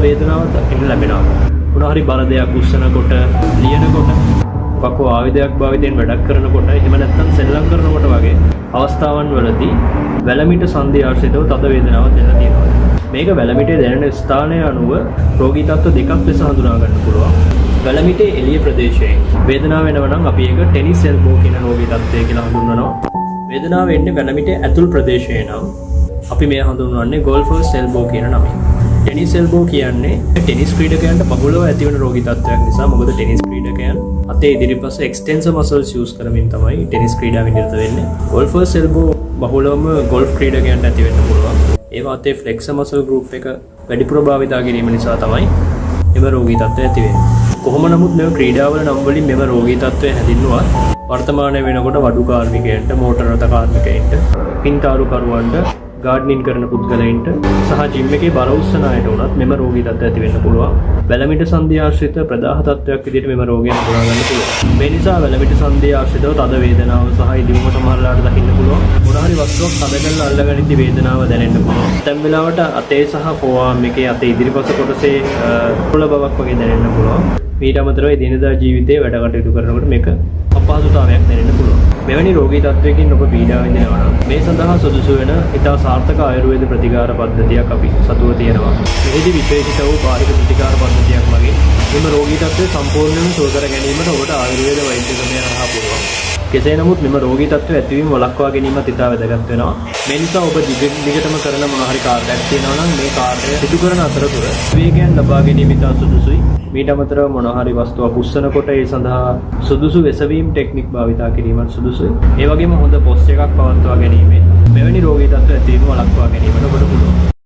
වේදනාවක් දකින්න ලැබෙනවා. මොනවා හරි බර දෙයක් උස්සනකොට, ලියනකොට, වකෝ ආයුධයක් භාවිතයෙන් වැඩක් කරනකොට, එහෙම නැත්නම් සෙල්ලම් කරනකොට වගේ අවස්ථාවන් වලදී වැලමිට සංධිය ආශ්‍රිතව තද වේදනාවක් දැනෙලා තියෙනවා. මේක වැලමිටේ දැනෙන ස්ථානය අනුව රෝගී තත්ත්ව දෙකක් ලෙස හඳුනා ගන්න පුළුවන්. වැලමිටේ එළිය ප්‍රදේශයේ වේදනාව වෙනව නම් අපි ඒක ටෙනිස් එල්බෝ කියන රෝගී තත්ත්වය කියලා හඳුන්වනවා. වේදනාව එන්නේ වැලමිටේ ඇතුල් ප්‍රදේශයේ නම් අපි මේ හඳුන්වන්නේ ගෝල්ෆර්ස් එල්බෝ කියන නමින්. ටෙනිස් එල්බෝ කියන්නේ ටෙනිස් ක්‍රීඩකයන්ට බහුලව ඇතිවන රෝගී තත්ත්වයක් නිසා. මොකද ටෙනිස් ක්‍රීඩකයන් අතේ ඉදිරිපස එක්ස්ටෙන්සර් මසල්ස් යූස් කරමින් තමයි ටෙනිස් ක්‍රීඩාවෙන් නිරත වෙන්නේ. ගෝල්ෆර්ස් එල්බෝ බහුලවම ගෝල්ෆ් ක්‍රීඩකයන්ට ඇති වෙන්න පුළුවන්. ඒවා අතේ ෆ්ලෙක්සර් මසල් ගෲප් එක වැඩිපුර භාවිතා කිරීම නිසා තමයි එම රෝගී තත්ත්වය ඇති වෙන්නේ. කොහොම නමුත් මේ ක්‍රීඩාවල නම් වලින් මෙම රෝගී තත්ත්වය හැදින්නුවා වර්තමානයේ වෙනකොට වඩු කාර්මිකයන්ට, මෝටර රථ කාර්මිකයන්ට, පින්තාරු කරුවන්ට, ගාඩ්නින් කරන පුද්ගලයන්ට සහ ජිම් එකේ බර උස්සන අයට උනත් මෙම රෝගී තත්ත්වය ඇති වෙන්න පුළුවන්. වැලමිට සංධිය ආශ්‍රිත ප්‍රදාහ තත්ත්වයක් විදිහට මෙම රෝගය හඳුනා ගන්න පුළුවන්. මේ නිසා වැලමිට සංධිය ආශ්‍රිතව තද වේදනාව සහ ඉදිරිම සමහරලාට දකින්න පුළුවන්. මොන හරි වස්තුවක් තද කරලා අල්ලගනිද්දී වේදනාව දැනෙන්න පුළුවන්. දැන් වෙලාවට අතේ සහ ෆෝආර්ම් එකේ අතේ ඉදිරිපස කොටසේ පොළ බවක් වගේ දැනෙන්න පුළුවන්. ඊට අමතරව එදිනෙදා ජීවිතයේ වැඩ කටයුතු කරනකොට මේක අපහසුතාවයක් දැනෙන්න පුළුවන්. මෙවැනි රෝගී තත්ත්වයකින් ඔබ පීඩා විඳිනවා නම් මේ සඳහා සුදුසු වෙන ඉතා සාර්ථක ආයුර්වේද ප්‍රතිකාර පද්ධතියක් අපි සතුව තියෙනවා. මෙහිදී විශේෂිත වූ බාහිර ප්‍රතිකාර පද්ධතියක් මගින් මෙම රෝගී තත්ත්වය සම්පූර්ණයෙන්ම සුව කර ගැනීමට ඔබට ආයුර්වේද වෛද්‍ය ක්‍රමය හරහා පුළුවන්. කෙසේ නමුත් මෙම රෝගී තත්ත්වය ඇතිවීම වළක්වා ගැනීමත් ඉතා වැදගත් වෙනවා. මේ නිසා ඔබ දිගටම කරන මොන හරි කාර්යයක් තියෙනවා නම් මේ කාර්යය සිදු කරන අතරතුර වේගයන් ලබා ගැනීම ඉතා සුදුසුයි. මීට අමතරව මොන හරි වස්තුවක් උස්සනකොට ඒ සඳහා සුදුසු වෙසවීම් ටෙක්නික් භාවිතා කිරීමත් සුදුසුයි. ඒ වගේම හොඳ පොස්චර් එකක් පවත්වා ගැනීමෙන් මෙවැනි රෝගී තත්ත්ව ඇතිවීම වළක්වා ගැනීමට ඔබට පුළුවන්.